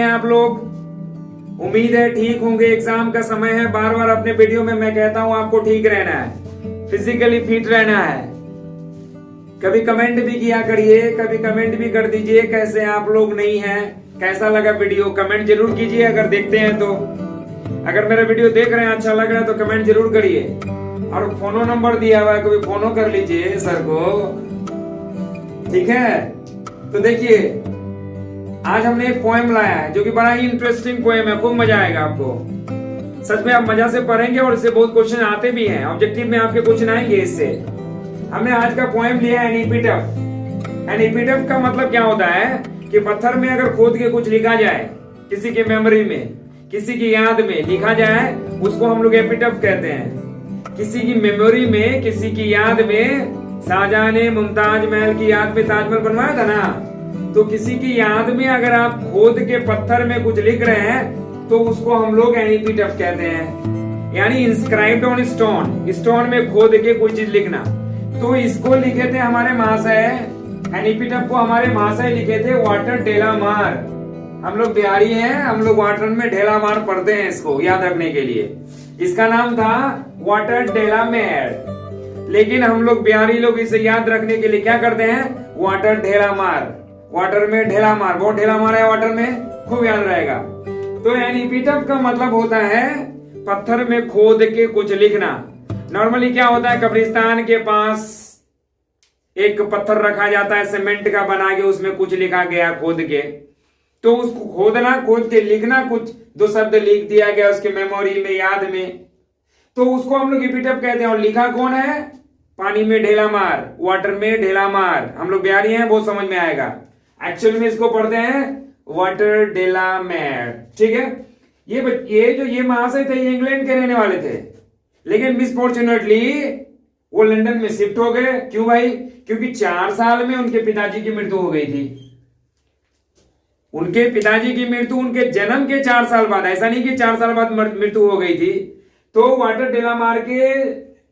आप लोग? उम्मीद है ठीक होंगे। एग्जाम का समय है, बार बार अपने वीडियो में मैं कहता हूं आपको ठीक रहना है, फिजिकली फिट रहना है। कभी कमेंट भी किया करिए, कभी कमेंट भी कर दीजिए कैसे आप लोग नहीं हैं, कैसा लगा वीडियो कमेंट जरूर कीजिए अगर देखते हैं तो। अगर मेरा वीडियो देख रहे हैं अच्छा लग रहा है तो कमेंट जरूर करिए। और फोनो नंबर दिया हुआ है, कभी फोनो कर लीजिए सर को, ठीक है। तो देखिए आज हमने एक पोएम लाया है जो कि बड़ा ही इंटरेस्टिंग पोएम है, खूब मजा आएगा आपको। सच में आप मजा से पढ़ेंगे और इससे बहुत क्वेश्चन आते भी हैं, ऑब्जेक्टिव में आपके क्वेश्चन आएंगे इससे। हमने आज का पोएम लिया है एनीपिटफ। एनीपिटफ का मतलब क्या होता है कि पत्थर में अगर खोद के कुछ लिखा जाए, किसी की मेमोरी में, किसी की याद में लिखा जाए, उसको हम लोग एपिटफ कहते हैं। किसी की मेमोरी में, किसी की याद में, शाहजहां ने मुमताज महल की याद में ताजमहल बनवाया था ना, तो किसी की याद में अगर आप खोद के पत्थर में कुछ लिख रहे हैं तो उसको हम लोग एनीपिटफ कहते हैं, यानी इंस्क्राइब्ड ऑन स्टोन, स्टोन में खोद के कोई चीज लिखना। तो इसको लिखे थे हमारे महाशय, एनीपिटफ को हमारे महाशय लिखे थे वाटर डेलामार। हम लोग बिहारी हैं, हम लोग वाटर में ढेलामार पढ़ते हैं इसको याद रखने के लिए। इसका नाम था वाटर डेलामेर, लेकिन हम लोग बिहारी लोग इसे याद रखने के लिए क्या करते हैं, वाटर ढेलामार। वाटर में ढेला मार, बहुत ढेला मारा है वाटर में, खूब याद रहेगा। तो एनीपिटफ का मतलब होता है पत्थर में खोद के कुछ लिखना। नॉर्मली क्या होता है, कब्रिस्तान के पास एक पत्थर रखा जाता है सीमेंट का बना के, उसमें कुछ लिखा गया खोद के, तो उसको खोदना, खोद के लिखना, कुछ दो शब्द लिख दिया गया उसके मेमोरी में, याद में, तो उसको हम लोग एपिटफ कहते हैं। और लिखा कौन है, पानी में ढेला मार, वाटर में ढेला मार। हम लोग बिहारी हैं, बहुत समझ में आएगा। एक्चुअल में इसको पढ़ते हैं वाटर डेलामेर, ठीक है। ये महाशय थे, ये इंग्लैंड के रहने वाले थे, लेकिन मिसफॉर्चुनेटली वो लंदन में शिफ्ट हो गए। क्यों भाई? क्योंकि 4 साल में उनके पिताजी की मृत्यु हो गई थी। उनके पिताजी की मृत्यु उनके जन्म के 4 साल बाद, ऐसा नहीं कि 4 साल बाद मृत्यु हो गई थी। तो वाटर डेलामार के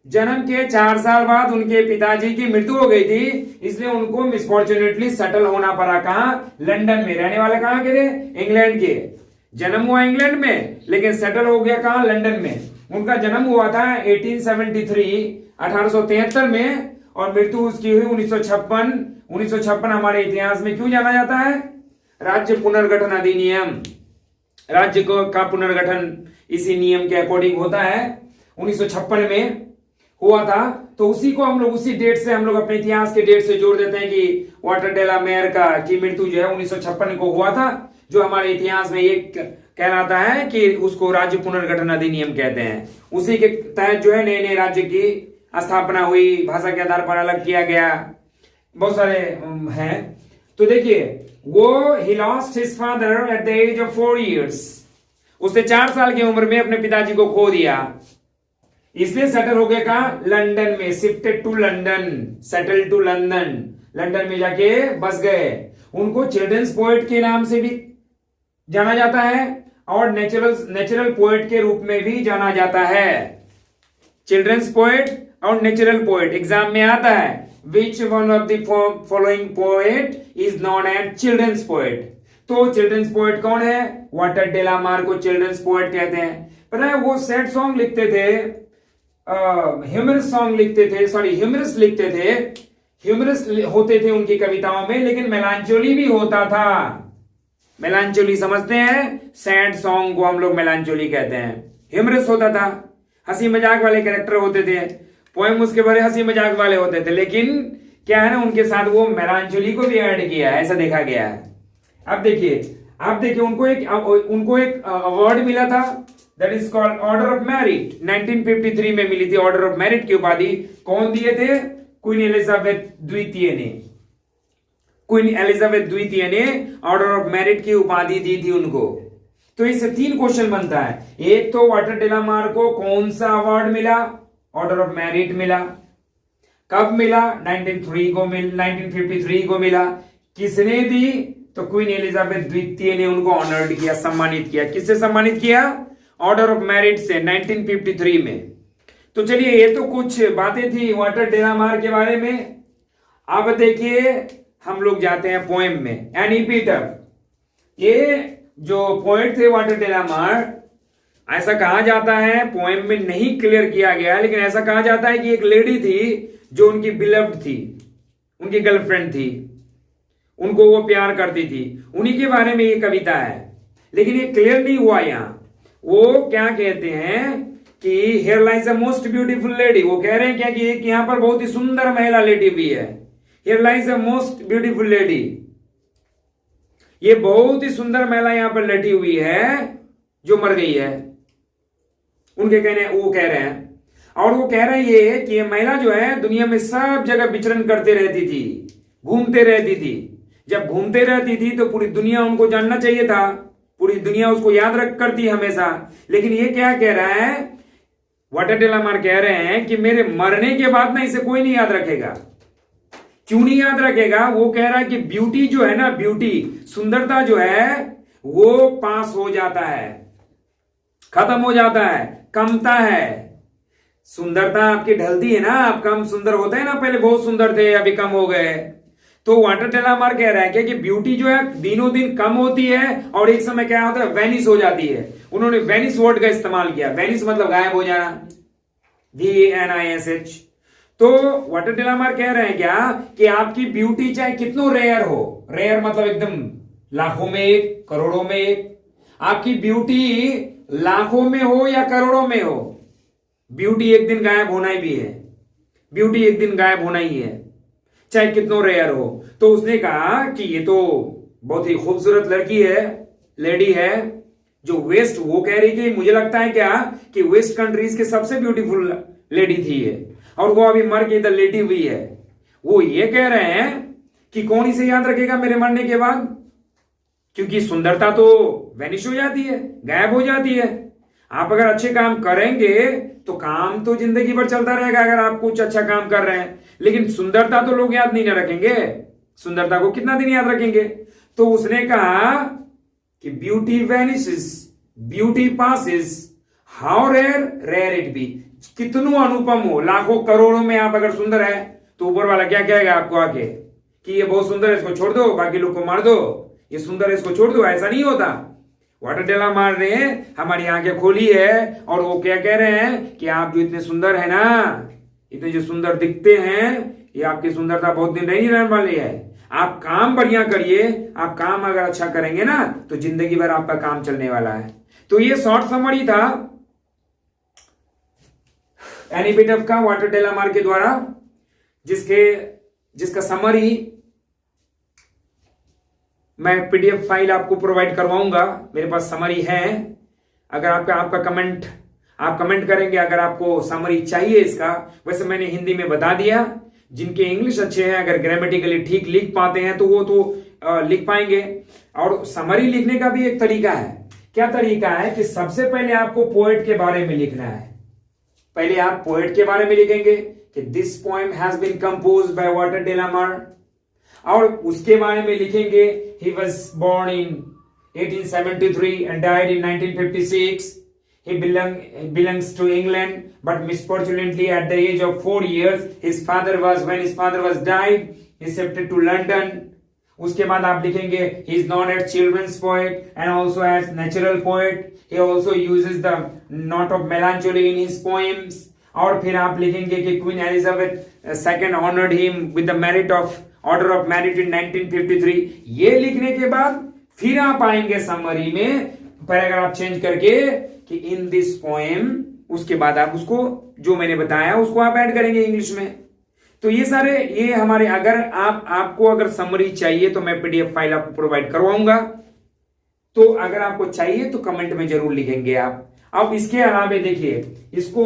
जन्म के 4 साल बाद उनके पिताजी की मृत्यु हो गई थी, इसलिए उनको मिसफॉर्चुनेटली सेटल होना पड़ा। कहां? लंदन में। रहने वाले कहां के थे? इंग्लैंड के। जन्म हुआ इंग्लैंड में, लेकिन सेटल हो गया कहां? लंदन में। उनका जन्म हुआ था 1873 में, और मृत्यु उसकी हुई 1956। 1956 हमारे इतिहास में क्यों जाना जाता है? राज्य पुनर्गठन अधिनियम, राज्य का पुनर्गठन इसी नियम के अकॉर्डिंग होता है। 1956 में हुआ था, तो उसी को हम लोग, उसी डेट से हम लोग अपने इतिहास के डेट से जोड़ देते हैं कि वाटर डेलामेर की मृत्यु जो है 1956 को हुआ था, जो हमारे इतिहास में ये कहलाता है कि उसको राज्य पुनर्गठन अधिनियम कहते हैं। उसी के तहत जो है नए नए राज्य की स्थापना हुई, भाषा के आधार पर अलग किया गया, बहुत सारे हैं। तो देखिए वो he lost his father at the age of 4 years। उसने 4 साल की उम्र में अपने पिताजी को खो दिया, इसलिए सेटल हो गया कहा? लंदन में। Shifted to London, settle to London, London में जाके बस गए। उनको चिल्ड्रंस पोएट के नाम से भी जाना जाता है और नेचुरल पोएट के रूप में भी जाना जाता है। चिल्ड्रंस पोएट और नेचुरल पोएट एग्जाम में आता है। Which one of the following poet is known as children's poet? तो चिल्ड्रंस पोएट कौन है? वाटर डेलामार को चिल्ड्रंस पोएट कहते हैं। पता है वो सैड सॉन्ग लिखते थे, ह्यूमरस सॉन्ग लिखते थे, ह्यूमरस लिखते थे, ह्यूमरस होते थे उनकी कविताओं में, लेकिन मेलांचोली भी होता था। मेलांचोली समझते हैं? सैड सॉन्ग को हम लोग मेलांचोली कहते हैं। ह्यूमरस होता था, हंसी मजाक वाले कैरेक्टर होते थे, पोएम उसके बड़े हंसी मजाक वाले होते थे, लेकिन क्या है ना, उनके साथ वो मेलांचोली को भी ऐड किया है, ऐसा देखा गया है। अब देखिए उनको एक अवार्ड मिला था, that is called order of merit. 1953 में मिली थी ऑर्डर ऑफ मेरिट की उपाधि। कौन दिए थे? क्वीन एलिजाबेथ द्वितीय ने। क्वीन एलिजाबेथ द्वितीय ने ऑर्डर ऑफ मेरिट की उपाधि दी थी उनको। तो इससे 3 क्वेश्चन बनता है। एक तो वाटर डेलामार को कौन सा अवार्ड मिला? ऑर्डर ऑफ मेरिट मिला। कब मिला? 1953 को मिला। किसने दी? तो क्वीन एलिजाबेथ द्वितीय ने उनको ऑनर्ड किया, सम्मानित किया। किससे सम्मानित किया? ऑर्डर ऑफ मेरिट से 1953 में। तो चलिए ये तो कुछ बातें थी वाटर डेलामार के बारे में। अब देखिए हम लोग जाते हैं पोएम में। एनीपिटफ, ये जो पोएट थे वाटर डेलामार, ऐसा कहा जाता है, पोएम में नहीं क्लियर किया गया, लेकिन ऐसा कहा जाता है कि एक लेडी थी जो उनकी बिलव्ड थी, उनकी गर्लफ्रेंड थी, उनको वो प्यार करती थी, उन्हीं के बारे में ये कविता है। लेकिन ये क्लियर नहीं हुआ यहां। वो क्या कहते हैं कि here lies a most beautiful lady, वो कह रहे हैं क्या कि एक यहां पर बहुत ही सुंदर महिला लेटी हुई है। Here lies a most beautiful lady, ये बहुत ही सुंदर महिला यहां पर लेटी हुई है जो मर गई है, उनके कहने वो कह रहे हैं। और वो कह रहे हैं ये कि ये महिला जो है दुनिया में सब जगह विचरण करते रहती थी, घूमते रहती थी। जब घूमते रहती थी तो पूरी दुनिया उनको जानना चाहिए था, पूरी दुनिया उसको याद रख करती हमेशा। लेकिन ये क्या कह रहा है, वाटर डेलामार कह रहे हैं कि मेरे मरने के बाद ना इसे कोई नहीं याद रखेगा। क्यों नहीं याद रखेगा? वो कह रहा है कि ब्यूटी जो है ना, ब्यूटी सुंदरता जो है वो पास हो जाता है, खत्म हो जाता है, कमता है। सुंदरता आपकी ढलती है ना, आप कम सुंदर होते हैं ना, पहले बहुत सुंदर थे अभी कम हो गए। तो वाटर डेलामार कह रहा है कि ब्यूटी जो है दिनों दिन कम होती है और एक समय क्या होता है, वेनिस हो जाती है। उन्होंने वेनिस वर्ड का इस्तेमाल किया, वेनिस मतलब गायब हो जाना, VANISH। तो वाटर डेलामार कह रहे हैं क्या कि आपकी ब्यूटी चाहे कितनो रेयर हो, रेयर मतलब एकदम लाखों में एक, करोड़ों में एक, आपकी ब्यूटी लाखों में हो या करोड़ों में हो, ब्यूटी एक दिन गायब होना ही भी है, ब्यूटी एक दिन गायब होना ही है, चाहे कितनो रेयर हो। तो उसने कहा कि ये तो बहुत ही खूबसूरत लड़की है, लेडी है जो वेस्ट, वो कह रही थी मुझे लगता है क्या कि वेस्ट कंट्रीज के सबसे ब्यूटीफुल लेडी थी ये, और वो अभी मर के इधर लेटी हुई है। वो ये कह रहे हैं कि कौन इसे याद रखेगा मेरे मरने के बाद, क्योंकि सुंदरता तो वैनिश हो जाती है, गायब हो जाती है। आप अगर अच्छे काम करेंगे तो काम तो जिंदगी भर चलता रहेगा अगर आप कुछ अच्छा काम कर रहे हैं, लेकिन सुंदरता तो लोग याद नहीं रखेंगे, सुंदरता को कितना दिन याद रखेंगे। तो उसने कहा कि beauty vanishes, beauty passes, how rare, rare it be, कितनों अनुपम हो, लाखों करोड़ों में आप अगर सुंदर है तो ऊपर वाला क्या कहेगा आपको आके कि ये बहुत सुंदर है, इसको छोड़ दो, बाकी लोग को मार दो, ये सुंदर है इसको छोड़ दो। ऐसा नहीं होता। वाटर डेलामार ने हमारी आंखें खोली है और वो क्या कह रहे हैं कि आप जो इतने सुंदर है ना, इतने जो सुंदर दिखते हैं, ये आपकी सुंदरता बहुत दिन नहीं रहने वाली है। आप काम बढ़िया करिए, आप काम अगर अच्छा करेंगे ना तो जिंदगी भर आपका काम चलने वाला है। तो ये शॉर्ट समरी था एनी बिटफ का वाटर डेलामार के द्वारा, जिसका समरी मैं PDF फाइल आपको प्रोवाइड करवाऊंगा, मेरे पास समरी है। अगर आपका कमेंट, आप कमेंट करेंगे अगर आपको समरी चाहिए इसका। वैसे मैंने हिंदी में बता दिया, जिनके इंग्लिश अच्छे हैं, अगर ग्रामेटिकली ठीक लिख पाते हैं तो वो तो लिख पाएंगे। और समरी लिखने का भी एक तरीका है। क्या तरीका है कि सबसे पहले आपको पोएट के बारे में लिखना है। पहले आप पोएट के बारे में लिखेंगे कि this poem has been composed by Walter de la Mare, और उसके बारे में लिखेंगे he was born in 1873 and died in 1956. He belongs to England, but misfortunately at the age of 4 years when his father was died, he shifted to London. उसके बाद आप लिखेंगे he is known as children's poet and also as natural poet. He also uses the note of melancholy in his poems. और फिर आप लिखेंगे कि Queen Elizabeth II honored him with the merit of order of merit in 1953। ये लिखने के बाद फिर आप आएंगे समरी में, पैराग्राफ चेंज करके कि इन दिस पोएम, उसके बाद आप उसको जो मैंने बताया उसको आप ऐड करेंगे इंग्लिश में। तो ये सारे ये हमारे, अगर आपको अगर समरी चाहिए तो मैं PDF फाइल आपको प्रोवाइड करवाऊंगा। तो अगर आपको चाहिए तो कमेंट में जरूर लिखेंगे आप। अब इसके अलावा देखिए, इसको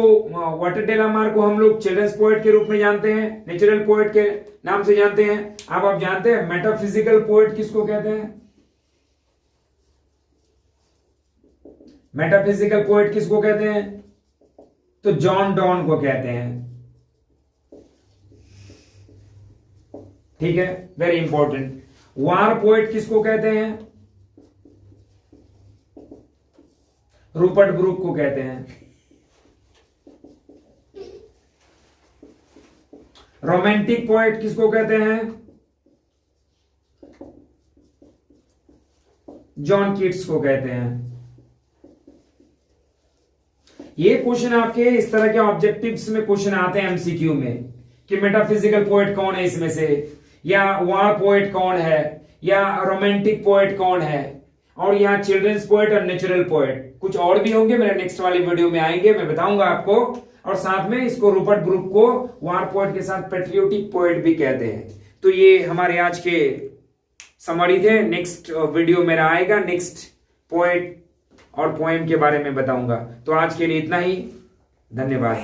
वाटर डेलामार को हम लोग चिल्ड्रंस पोएट के रूप में जानते हैं, नेचुरल पोएट के नाम से जानते हैं। अब आप जानते हैं मेटाफिजिकल पोएट किसको कहते हैं? मेटाफिजिकल पोएट किसको कहते हैं? तो जॉन डॉन को कहते हैं। ठीक है, वेरी इंपॉर्टेंट। वार पोएट किसको कहते हैं? रूपर्ट ब्रूक को कहते हैं। रोमांटिक पोएट किसको कहते हैं? जॉन कीट्स को कहते हैं। ये क्वेश्चन आपके इस तरह के ऑब्जेक्टिव्स में क्वेश्चन आते हैं एमसीक्यू में कि मेटाफिजिकल पोएट कौन है इसमें से, या वार पोएट कौन है, या रोमांटिक पोएट कौन है, और यहाँ चिल्ड्रंस पोएट और नेचुरल पोएट। कुछ और भी होंगे, मेरे नेक्स्ट वाली वीडियो में आएंगे, मैं बताऊंगा आपको। और साथ में इसको रूपर्ट ब्रूक को वार पोएट के साथ पेट्रियोटिक पोएट भी कहते हैं। तो ये हमारे आज के समरी थे। नेक्स्ट वीडियो मेरा आएगा, नेक्स्ट पोएट और पोएम के बारे में बताऊंगा। तो आज के लिए इतना ही, धन्यवाद।